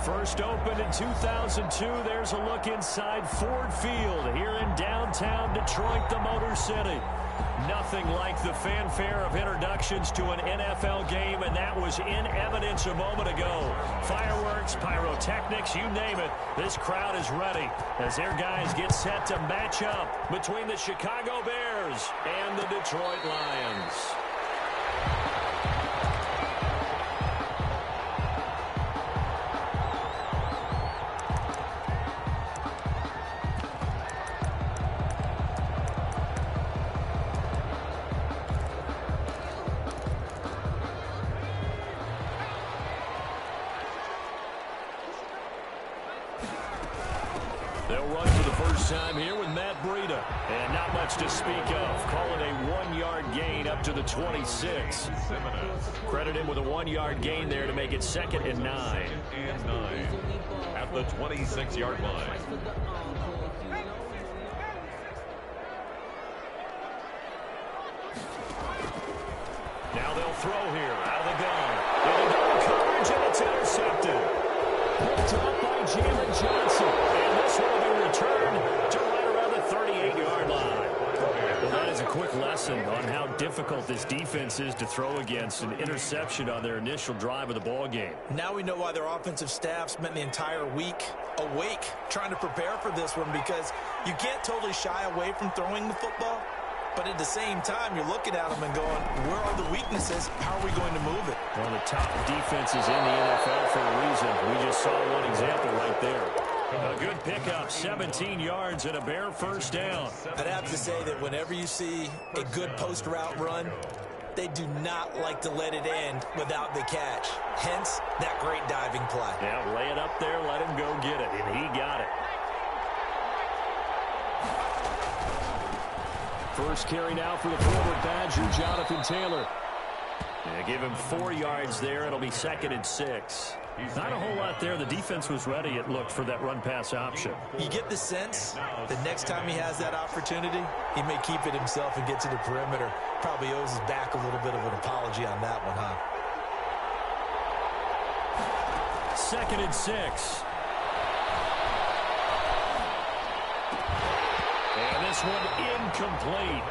First opened in 2002. There's a look inside Ford Field here in downtown Detroit, the Motor City. Nothing like the fanfare of introductions to an NFL game, and that was in evidence a moment ago. Fireworks, pyrotechnics, you name it. This crowd is ready as their guys get set to match up between the Chicago Bears and the Detroit Lions. They'll run for the first time here with Matt Breida. And not much to speak of. Call it a 1-yard gain up to the 26. Credit him with a 1-yard gain there to make it 2nd and 9. At the 26-yard line. Now they'll throw here out of the gun. With a coverage, and it's intercepted. Picked up by Jalen Johnson. And this will be returned to right around the 38-yard line. Well, that is a quick lesson on how difficult this defense is to throw against. An interception on their initial drive of the ball game. Now we know why their offensive staff spent the entire week awake trying to prepare for this one, because you can't totally shy away from throwing the football. But at the same time, you're looking at them and going, where are the weaknesses? How are we going to move it? One of the top defenses in the NFL for a reason. We just saw one example right there. A good pickup, 17 yards and a Bear first down. I'd have to say that whenever you see a good post route run, they do not like to let it end without the catch. Hence, that great diving play. Yeah, lay it up there, let him go get it, and he got it. First carry now for the former Badger, Jonathan Taylor. Yeah, give him 4 yards there. It'll be 2nd and 6. Not a whole lot there. The defense was ready, it looked, for that run-pass option. You get the sense that next time he has that opportunity, he may keep it himself and get to the perimeter. Probably owes his back a little bit of an apology on that one, huh? 2nd and 6. And this one incomplete.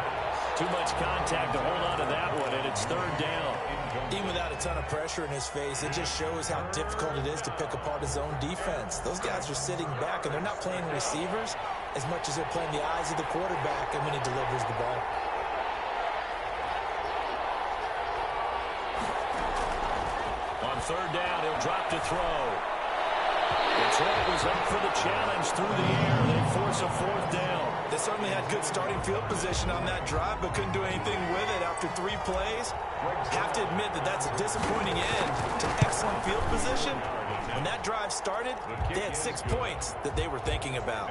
Too much contact to hold on to that one, and it's 3rd down. Even without a ton of pressure in his face, it just shows how difficult it is to pick apart his own defense. Those guys are sitting back, and they're not playing receivers as much as they're playing the eyes of the quarterback and when he delivers the ball. On 3rd down, he'll drop to throw. Detroit was up for the challenge through the air. They force a 4th down. They certainly had good starting field position on that drive, but couldn't do anything with it after 3 plays. Have to admit that that's a disappointing end to excellent field position. When that drive started, they had 6 points that they were thinking about.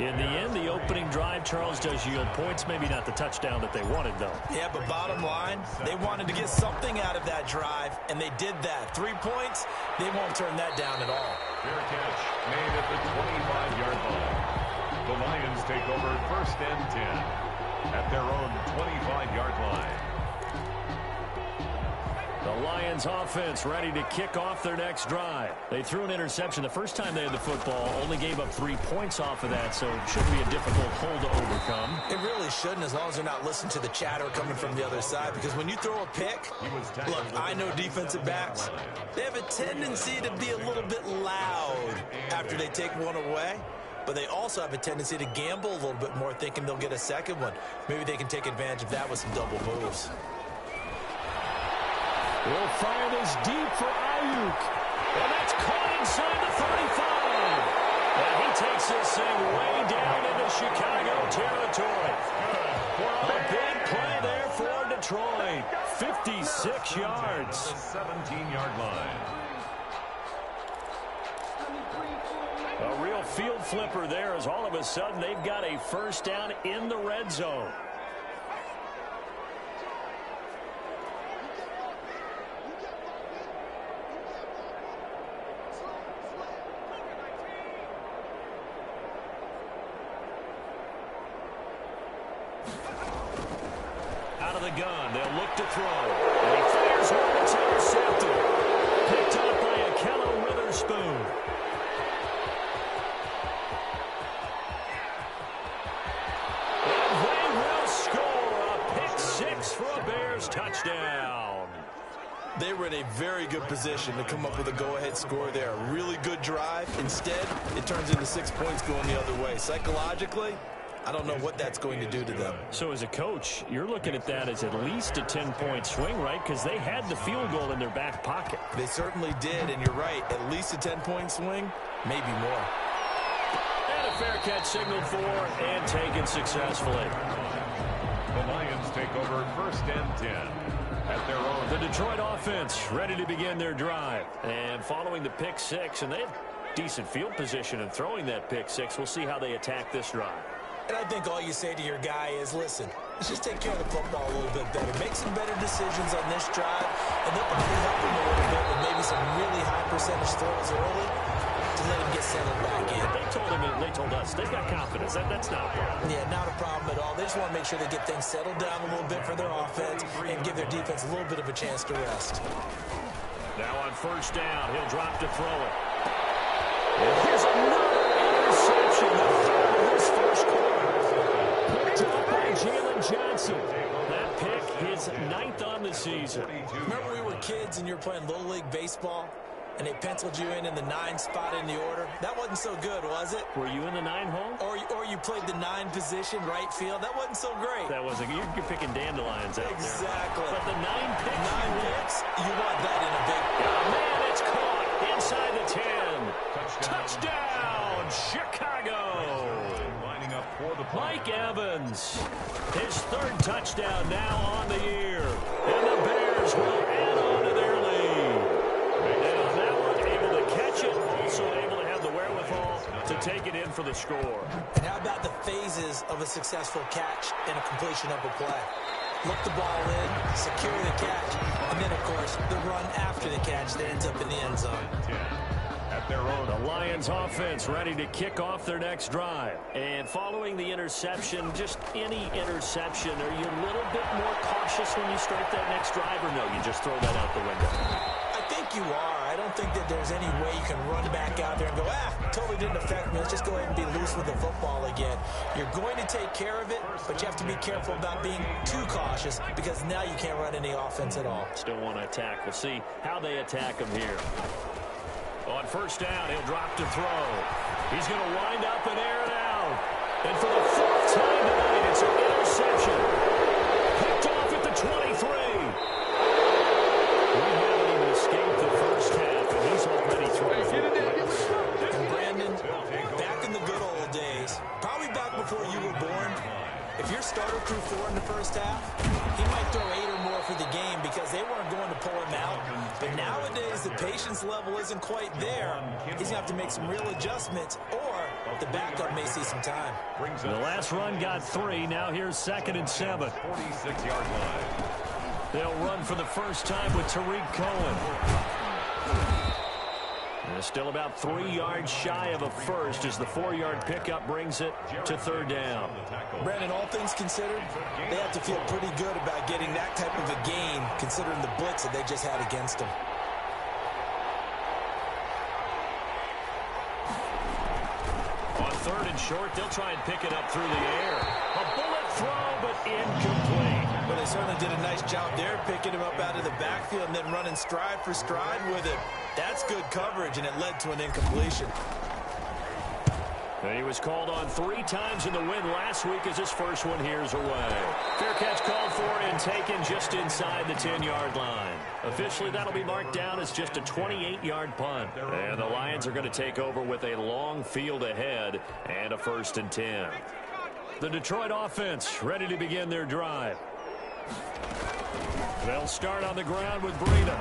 In the end, the opening drive, Charles, does yield points. Maybe not the touchdown that they wanted, though. Yeah, but bottom line, they wanted to get something out of that drive, and they did that. 3 points, they won't turn that down at all. Fair catch made at the 25-yard line. The Lions take over 1st and 10 at their own 25-yard line. The Lions offense ready to kick off their next drive. They threw an interception the first time they had the football, only gave up 3 points off of that, so it shouldn't be a difficult hole to overcome. It really shouldn't, as long as they're not listening to the chatter coming from the other side, because when you throw a pick, look, I know defensive backs, they have a tendency to be a little bit loud after they take one away. But they also have a tendency to gamble a little bit more, thinking they'll get a second one. Maybe they can take advantage of that with some double moves. We'll fire this deep for Ayuk. And that's caught inside the 35. And he takes this thing way down into Chicago territory. A big play there for Detroit. 56 yards. 17-yard line. A real field flipper there, as all of a sudden they've got a first down in the red zone. Out of the gun, they'll look to throw. And he fires one that's intercepted. Picked up by Akello Withers Witherspoon. And they will score a pick six for a Bears touchdown. They were in a very good position to come up with a go-ahead score there. A really good drive. Instead, it turns into 6 points going the other way. Psychologically, I don't know what that's going to do to them. So as a coach, you're looking at that as at least a 10-point swing, right? Because they had the field goal in their back pocket. They certainly did, and you're right. At least a 10-point swing, maybe more. And a fair catch signaled for and taken successfully. The Lions take over first and 10 at their own. The Detroit offense ready to begin their drive. And following the pick six, and they have decent field position in throwing that pick six. We'll see how they attack this drive. And I think all you say to your guy is, listen, let's just take care of the football a little bit better. Make some better decisions on this drive, and they'll probably help him a little bit with maybe some really high percentage throws early to let him get settled back in. They told him, and they told us, they've got confidence. That's not a problem. Yeah, not a problem at all. They just want to make sure they get things settled down a little bit for their offense and give their defense a little bit of a chance to rest. Now on first down, he'll drop to throw it. And here's another interception, the third of this first quarter. Picked up by Jalen Johnson. That pick, his 9th on the season. Remember we were kids and you were playing Little League Baseball, and they penciled you in the 9 spot in the order? That wasn't so good, was it? Were you in the 9 hole? Or you played the 9 position, right field? That wasn't so great. That wasn't. You're picking dandelions out exactly. There. But the 9 picks. 9 picks, you want that in a big... Oh, man, it's caught inside the 10. Touchdown, Chicago. Lining up for the Mike Evans, his 3rd touchdown now on the year. And the Bears will add on to their lead. And on that one, able to catch it, also able to have the wherewithal to take it in for the score. And how about the phases of a successful catch and a completion of a play? Look the ball in, secure the catch, and then, of course, the run after the catch that ends up in the end zone. At their own. The Lions offense ready to kick off their next drive. And following the interception, just any interception, are you a little bit more cautious when you start that next drive, or no, you just throw that out the window? I think you are. I don't think that there's any way you can run back out there and go, totally didn't affect me. Let's just go ahead and be loose with the football again. You're going to take care of it, but you have to be careful about being too cautious because now you can't run any offense at all. Still want to attack. We'll see how they attack him here. On first down, he'll drop to throw. He's going to wind up and air it out. And for the 4th time tonight, it's an interception. Picked off at the 23. We haven't even escaped the first half, and he's already thrown 4 points. And Brandon, back in the good old days, probably back before you were born, if your starter threw 4 in the first half, he might throw 8 or more for the game because they weren't going to pull him out. But nowadays, the patience level isn't quite there. He's going to have to make some real adjustments, or the backup may see some time. The last run got 3. Now here's 2nd and 7. 46-yard line. They'll run for the first time with Tariq Cohen. And still about 3 yards shy of a first as the 4-yard pickup brings it to 3rd down. Brandon, all things considered, they have to feel pretty good about getting that type of a gain considering the blitz that they just had against them. On 3rd and short, they'll try and pick it up through the air. A bullet throw, but incomplete. But they certainly did a nice job there, picking him up out of the backfield and then running stride for stride with it. That's good coverage, and it led to an incompletion. And he was called on 3 times in the win last week as his first one here's away. Fair catch called for and taken just inside the 10-yard line. Officially, that'll be marked down as just a 28-yard punt. And the Lions are going to take over with a long field ahead and a 1st and 10. The Detroit offense ready to begin their drive. They'll start on the ground with Breida.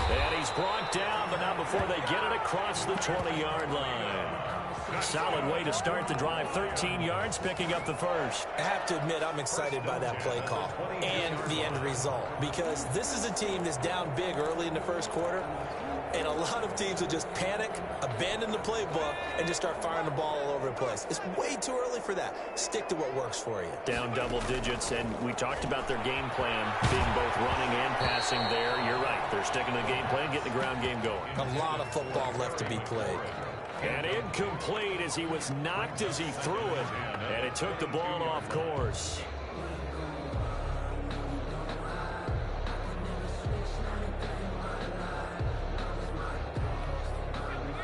And he's brought down, but not before they get it across the 20-yard line. Solid way to start the drive. 13 yards, picking up the first. I have to admit, I'm excited by that play call and the end result, because this is a team that's down big early in the first quarter, and a lot of teams will just panic, abandon the playbook, and just start firing the ball all over the place. It's way too early for that. Stick to what works for you. Down double digits, and we talked about their game plan being both running and passing there. You're right. They're sticking to the game plan, getting the ground game going. A lot of football left to be played. And incomplete as he was knocked as he threw it, and it took the ball off course.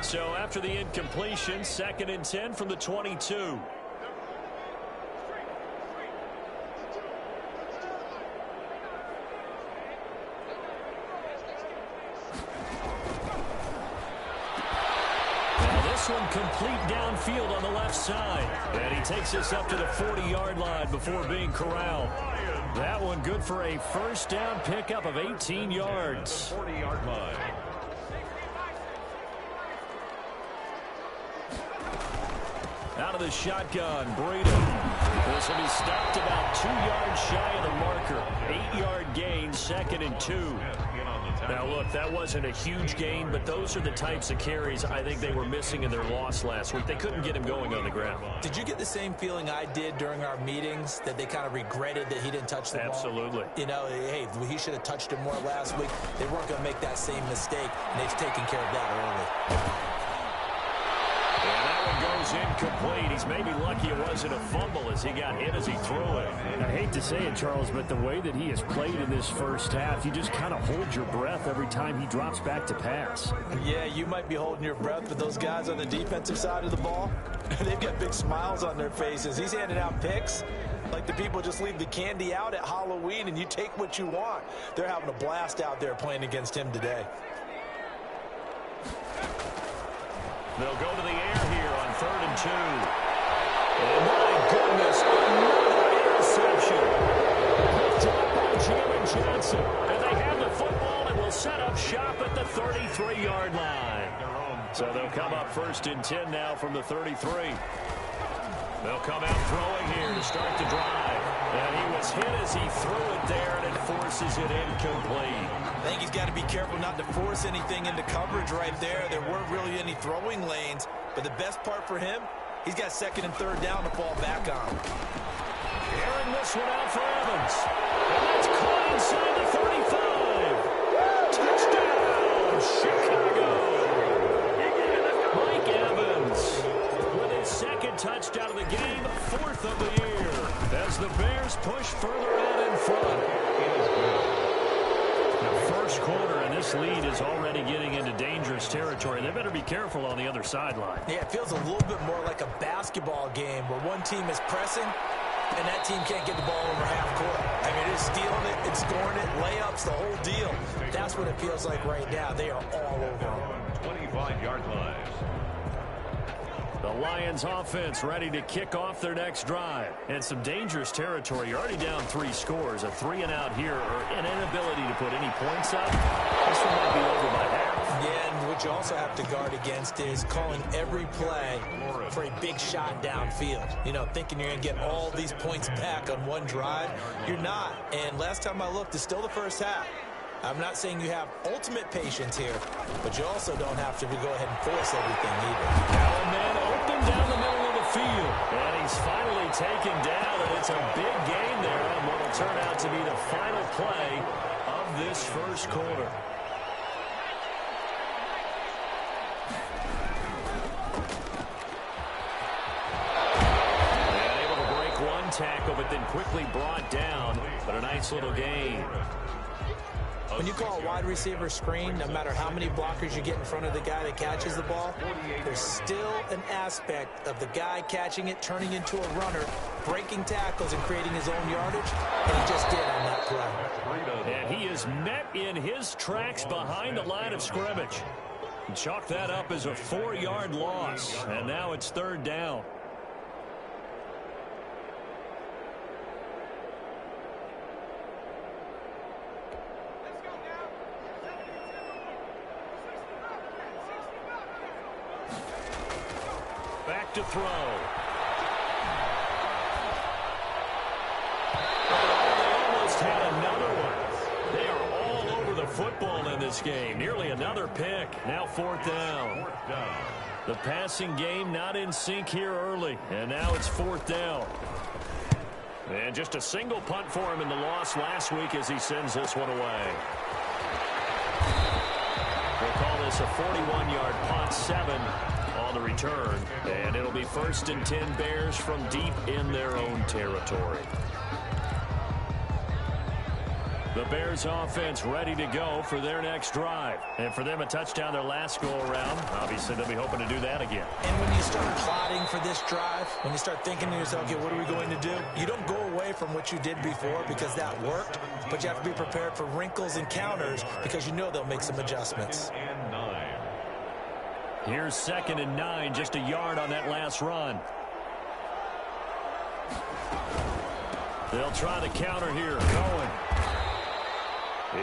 So after the incompletion, 2nd and 10 from the 22. This one complete downfield on the left side. And he takes us up to the 40-yard line before being corralled. That one good for a first down pickup of 18 yards. 40-yard line. Out of the shotgun, Breida. This will be stopped about 2 yards shy of the marker. 8-yard gain, 2nd and 2. Now, look, that wasn't a huge gain, but those are the types of carries I think they were missing in their loss last week. They couldn't get him going on the ground. Did you get the same feeling I did during our meetings, that they kind of regretted that he didn't touch the ball? Absolutely. You know, hey, he should have touched it more last week. They weren't going to make that same mistake, and they've taken care of that early. And that one goes incomplete. He's maybe lucky it wasn't a fumble as he got hit as he threw it. I hate to say it, Charles, but the way that he has played in this first half, you just kind of hold your breath every time he drops back to pass. Yeah, you might be holding your breath, but those guys on the defensive side of the ball, they've got big smiles on their faces. He's handing out picks like the people just leave the candy out at Halloween and you take what you want. They're having a blast out there playing against him today. They'll go to the air here on 3rd and 2. And my goodness, another interception. Picked up by Jalen Johnson. And they have the football and will set up shop at the 33-yard line. So they'll come up 1st and 10 now from the 33. They'll come out throwing here to start the drive. And he was hit as he threw it there, and it forces it incomplete. I think he's got to be careful not to force anything into coverage right there. There weren't really any throwing lanes, but the best part for him, he's got 2nd and 3rd down to fall back on. Airing this one out for Evans. And that's caught inside the 35. Touchdown, Chicago. Mike Evans with his 2nd touchdown of the game, 4th of the year, as the Bears push further out in front. First quarter, and this lead is already getting into dangerous territory. They better be careful on the other sideline. Yeah, it feels a little bit more like a basketball game where one team is pressing and that team can't get the ball over half court. I mean, it's stealing it, it's scoring it, layups, the whole deal. That's what it feels like right now. They are all over them. 25-yard line. The Lions offense ready to kick off their next drive. And some dangerous territory. You're already down 3 scores. A 3-and-out here, or an inability to put any points up. This one might be over by half. Yeah, and what you also have to guard against is calling every play for a big shot downfield. You know, thinking you're going to get all these points back on one drive. You're not. And last time I looked, it's still the first half. I'm not saying you have ultimate patience here, but you also don't have to go ahead and force everything either. Now a man open down the middle of the field. And he's finally taken down, and it's a big gain there on what will turn out to be the final play of this first quarter. And able to break one tackle, but then quickly brought down. But a nice little gain. When you call a wide receiver screen, no matter how many blockers you get in front of the guy that catches the ball, there's still an aspect of the guy catching it, turning into a runner, breaking tackles and creating his own yardage, and he just did on that play. And he is met in his tracks behind the line of scrimmage. Chalk that up as a 4-yard loss, and now it's 3rd down. throw. Had another one. They are all over the football in this game. Nearly another pick. Now fourth down. The passing game not in sync here early. And now it's fourth down. And just a single punt for him in the loss last week as he sends this one away. We'll call this a 41-yard punt, 7 on the return. And it'll be 1st and 10 Bears from deep in their own territory. The Bears offense ready to go for their next drive. And for them, a touchdown their last go-around. Obviously, they'll be hoping to do that again. And when you start plotting for this drive, when you start thinking to yourself, okay, what are we going to do? You don't go away from what you did before because that worked, but you have to be prepared for wrinkles and counters because you know they'll make some adjustments. Here's 2nd and 9, just a yard on that last run. They'll try the counter here. Going.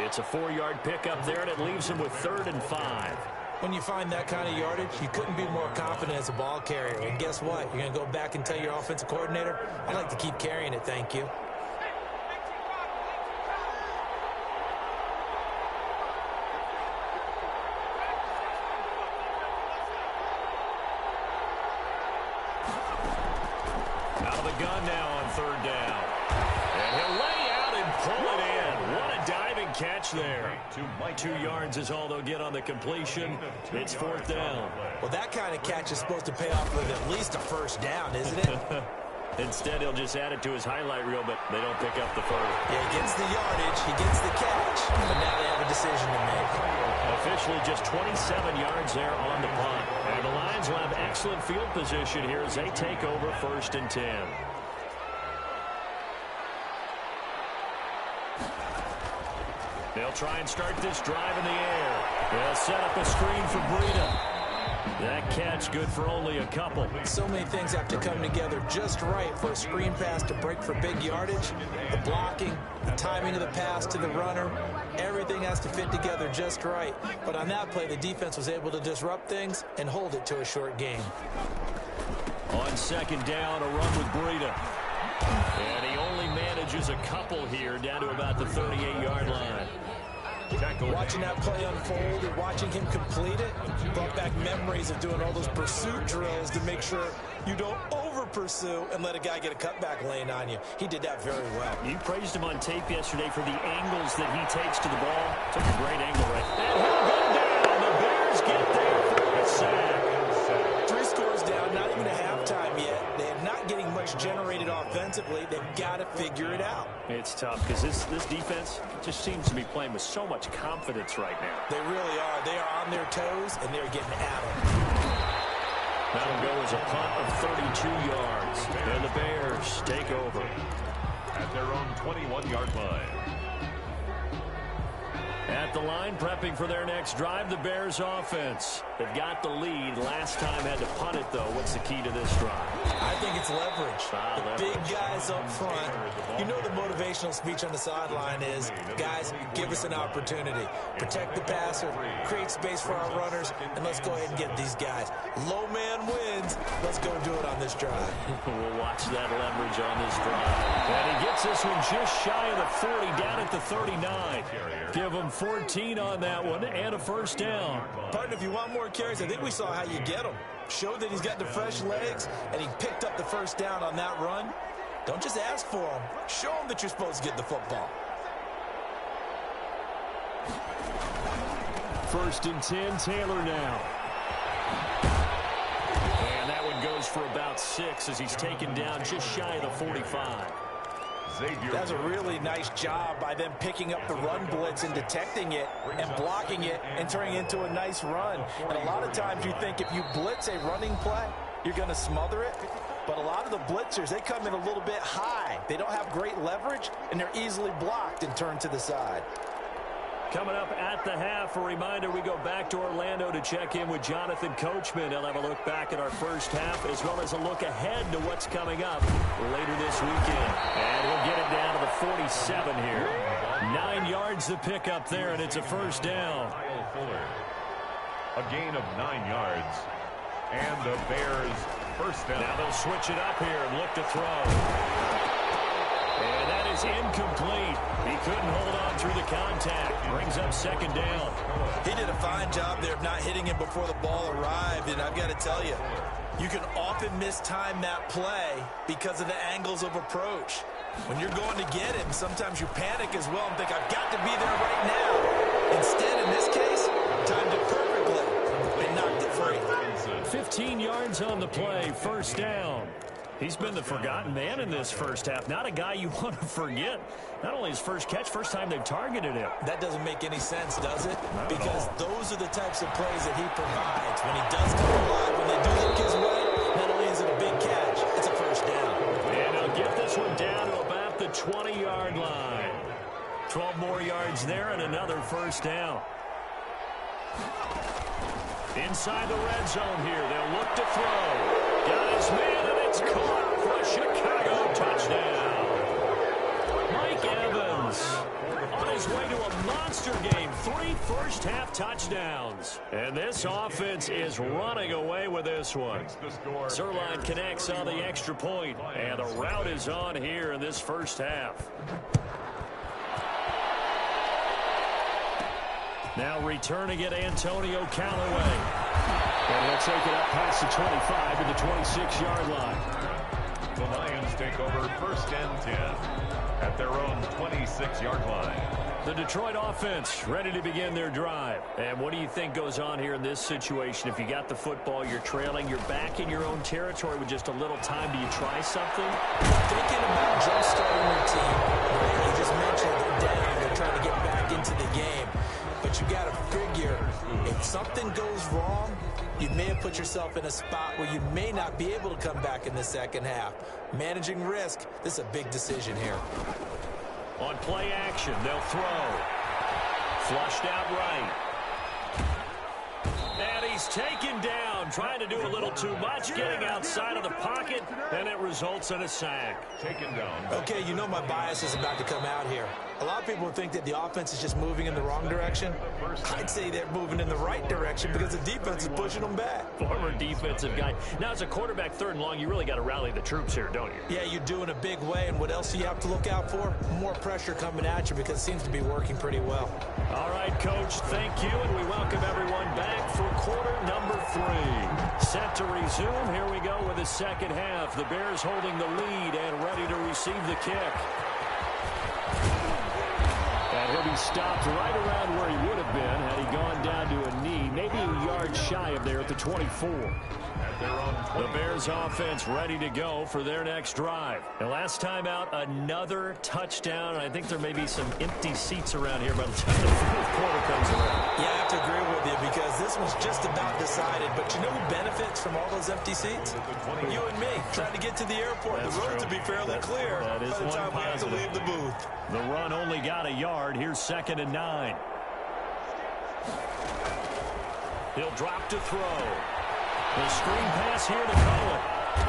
It's a 4-yard pickup there, and it leaves him with 3rd and 5. When you find that kind of yardage, you couldn't be more confident as a ball carrier. And guess what? You're going to go back and tell your offensive coordinator, I'd like to keep carrying it, thank you. Out of the gun now on 3rd down. And he'll lay out and pull it in. What a diving catch there. 2 yards is all they'll get on the completion. It's 4th down. Well, that kind of catch is supposed to pay off with at least a 1st down, isn't it? Instead, he'll just add it to his highlight reel, but they don't pick up the first. Yeah, he gets the yardage, he gets the catch, but now they have a decision to make. Officially just 27 yards there on the punt. And the Lions will have excellent field position here as they take over 1st and 10. They'll try and start this drive in the air. They'll set up a screen for Breida. That catch good for only a couple. So many things have to come together just right for a screen pass to break for big yardage. The blocking, the timing of the pass to the runner, everything has to fit together just right. But on that play, the defense was able to disrupt things and hold it to a short game. On 2nd down, a run with Breida. And he only manages a couple here down to about the 38-yard line. Watching that play unfold and watching him complete it brought back memories of doing all those pursuit drills to make sure you don't over-pursue and let a guy get a cutback lane on you. He did that very well. You praised him on tape yesterday for the angles that he takes to the ball. Took a great angle right. And he'll go down. The Bears get there for a sack. 3 scores down, not even a halftime yet. They're not getting much generated offensively. They've got to figure it out. It's tough because this defense just seems to be playing with so much confidence right now. They really are. They are on their toes, and they're getting at them. That'll go as a punt of 32 yards. And the Bears take over at their own 21-yard line. At the line, prepping for their next drive, the Bears offense. They've got the lead. Last time had to punt it, though. What's the key to this drive? I think it's leverage. The big guys up front. You know the motivational speech on the sideline is, guys, give us an opportunity. Protect the passer, create space for our runners, and let's go ahead and get these guys. Low man wins. Let's go do it on this drive. We'll watch that leverage on this drive. And he gets this one just shy of the 40, down at the 39. Give him 14 on that one and a 1st down. Partner, if you want more carries, I think we saw how you get them. Showed that he's got the fresh legs, and he picked up the 1st down on that run. Don't just ask for them. Show them that you're supposed to get the football. 1st and 10, Taylor now. And that one goes for about 6 as he's taken down just shy of the 45. That's a really nice job by them picking up the run blitz and detecting it and blocking it and turning it into a nice run. And a lot of times you think if you blitz a running play, you're going to smother it. But a lot of the blitzers, they come in a little bit high. They don't have great leverage, and they're easily blocked and turned to the side. Coming up at the half, a reminder, we go back to Orlando to check in with Jonathan Coachman. He'll have a look back at our first half as well as a look ahead to what's coming up later this weekend. And we'll get it down to the 47 here. 9 yards to pick up there, and it's a 1st down. A gain of 9 yards. And the Bears first down. Now they'll switch it up here and look to throw. And that is incomplete. He couldn't hold on through the contact. Brings up second down. He did a fine job there of not hitting him before the ball arrived, and I've got to tell you, you can often mistime that play because of the angles of approach. When you're going to get him, sometimes you panic as well and think, I've got to be there right now. Instead, in this case, timed it perfectly and knocked it free. 15 yards on the play, first down. He's been the forgotten man in this first half. Not a guy you want to forget. Not only his first catch, first time they've targeted him. That doesn't make any sense, does it? Because those are the types of plays that he provides. When he does come alive, when they do look his way, not only is it a big catch, it's a first down. And he'll get this one down to about the 20-yard line. 12 more yards there and another first down. Inside the red zone here, they'll look to throw. Got his man, and it's caught for a Chicago touchdown. Mike Evans on his way to a monster game. 3 first-half touchdowns. And this offense is running away with this one. Zerline connects on the extra point, and the route is on here in this first half. Now returning it, Antonio Callaway. And he'll take it up past the 25 to the 26-yard line. The Lions take over first and 10 at their own 26-yard line. The Detroit offense ready to begin their drive. And what do you think goes on here in this situation? If you got the football, you're trailing, you're back in your own territory with just a little time. Do you try something? Thinking about jump-starting your team, you just mentioned they're down. They're trying to get back into the game. But you got to figure, if something goes wrong, you may have put yourself in a spot where you may not be able to come back in the second half. Managing risk, this is a big decision here. On play action, they'll throw. Flushed out right. And he's taken down, trying to do a little too much, getting outside of the pocket, and it results in a sack. Taken down. Okay, you know my bias is about to come out here. A lot of people think that the offense is just moving in the wrong direction. I'd say they're moving in the right direction because the defense is pushing them back. Former defensive guy. Now, as a quarterback, third and long, you really got to rally the troops here, don't you? Yeah, you do in a big way, and what else do you have to look out for? More pressure coming at you because it seems to be working pretty well. All right, Coach, thank you, and we welcome everyone back for quarter number 3. Set to resume. Here we go with the second half. The Bears holding the lead and ready to receive the kick. And he'll be stopped right around where he would have been had he gone down to a knee, maybe a yard shy of there at the 24. The Bears offense ready to go for their next drive. And last time out, another touchdown. And I think there may be some empty seats around here by the time the fourth quarter comes around. Yeah, I have to agree with you because this one's just about decided. But you know who benefits from all those empty seats? You and me, trying to get to the airport. That's the road true. to be fairly clear that is by the time we have to leave the booth. The run only got a yard. Here's 2nd and 9. He'll drop to throw. The screen pass here to Cohen.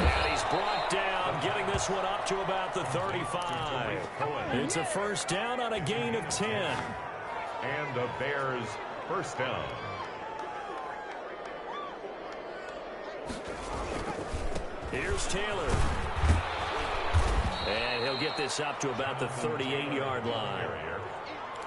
And he's brought down, getting this one up to about the 35. It's a first down on a gain of 10. And the Bears first down. Here's Taylor. And he'll get this up to about the 38-yard line.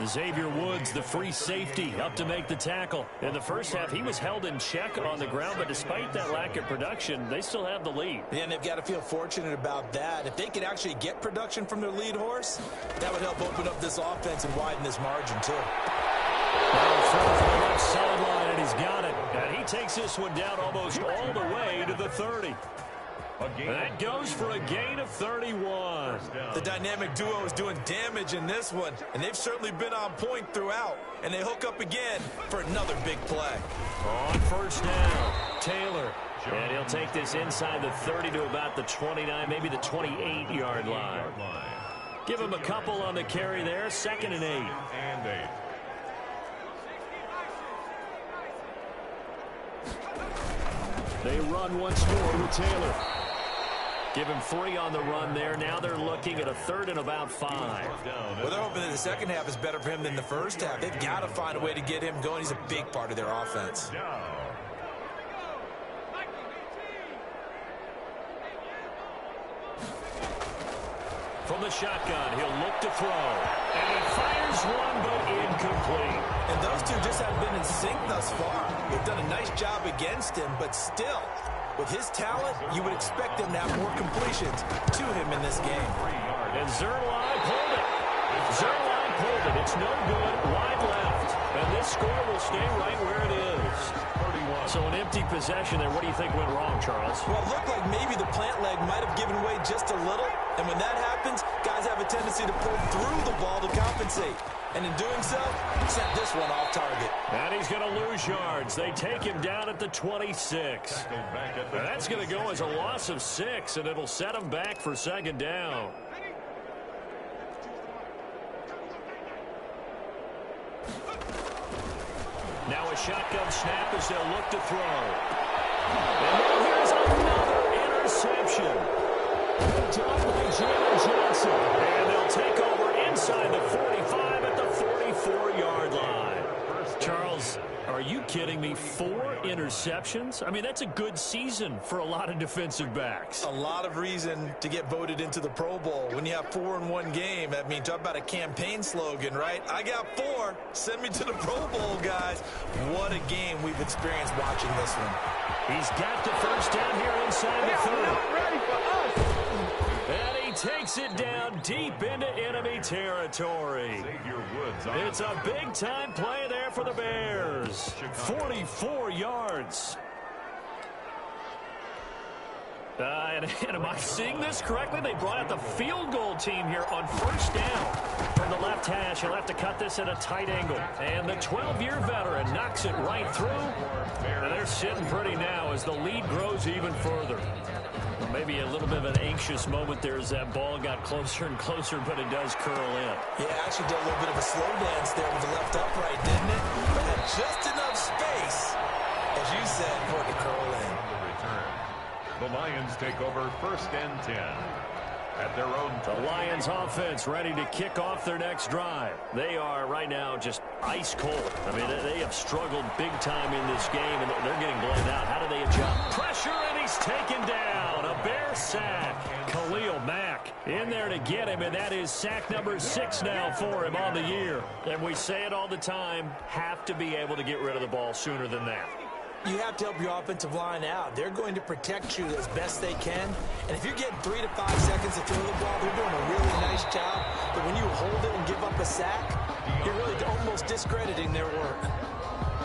Xavier Woods, the free safety, up to make the tackle. In the first half, he was held in check on the ground, but despite that lack of production, they still have the lead. Yeah, and they've got to feel fortunate about that. If they could actually get production from their lead horse, that would help open up this offense and widen this margin, too. From the left sideline, and he's got it. And he takes this one down almost all the way to the 30. That goes for a gain of 31. The dynamic duo is doing damage in this one, and they've certainly been on point throughout. And they hook up again for another big play. On first down, Taylor. And he'll take this inside the 30 to about the 29, maybe the 28-yard line. Give him a couple on the carry there, 2nd and 8. They run once more with Taylor. Give him 3 on the run there. Now they're looking at a 3rd and about 5. Well, they're hoping that the second half is better for him than the first half. They've got to find a way to get him going. He's a big part of their offense. from the shotgun. He'll look to throw. And he fires one, but incomplete. And those two just haven't been in sync thus far. They've done a nice job against him, but still, with his talent, you would expect him to have more completions to him in this game. And Zerline pulled it. Zerline pulled it. It's no good. Wide left. And this score will stay right where it is. So an empty possession there. What do you think went wrong, Charles? Well, it looked like maybe the plant leg might have given way just a little. And when that happens, guys have a tendency to pull through the ball to compensate. And in doing so, sent this one off target. And he's going to lose yards. They take him down at the 26. And that's going to go as a loss of 6, and it'll set him back for second down. Now a shotgun snap as they'll look to throw. And now here's another interception. Good job by Jalen Johnson. And they'll take over inside the 45 at the 44-yard line. Charles, are you kidding me? 4 interceptions? I mean, that's a good season for a lot of defensive backs. A lot of reason to get voted into the Pro Bowl. When you have 4 in one game, I mean, talk about a campaign slogan, right? I got 4. Send me to the Pro Bowl, guys. What a game we've experienced watching this one. He's got the first down here inside the 30. Not ready for us. And he takes it down deep into enemy territory. It's a big-time play there for the Bears. 44 yards. And am I seeing this correctly? They brought out the field goal team here on first down. From the left hash, he'll have to cut this at a tight angle. And the 12-year veteran knocks it right through. And they're sitting pretty now as the lead grows even further. Well, maybe a little bit of an anxious moment there as that ball got closer and closer, but it does curl in. Yeah, actually did a little bit of a slow dance there with the left upright, didn't it? But had just enough space, as you said, for it to curl in. The Lions take over first and 10 at their own. The Lions offense ready to kick off their next drive. They are right now just ice cold. I mean, they have struggled big time in this game, and they're getting blown out. How do they adjust? Pressure, and he's taken down. A Bear sack. Khalil Mack in there to get him, and that is sack number 6 now for him on the year. And we say it all the time, have to be able to get rid of the ball sooner than that. You have to help your offensive line out. They're going to protect you as best they can. And if you're getting 3 to 5 seconds to throw the ball, they're doing a really nice job. But when you hold it and give up a sack, you're really almost discrediting their work.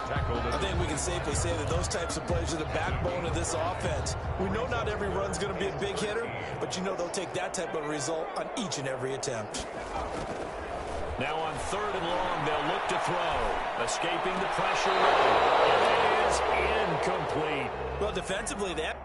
I think we can safely say that those types of plays are the backbone of this offense. We know not every run's going to be a big hitter, but you know they'll take that type of result on each and every attempt. Now on 3rd and long, they'll look to throw. Escaping the pressure. It is incomplete. Well, defensively, that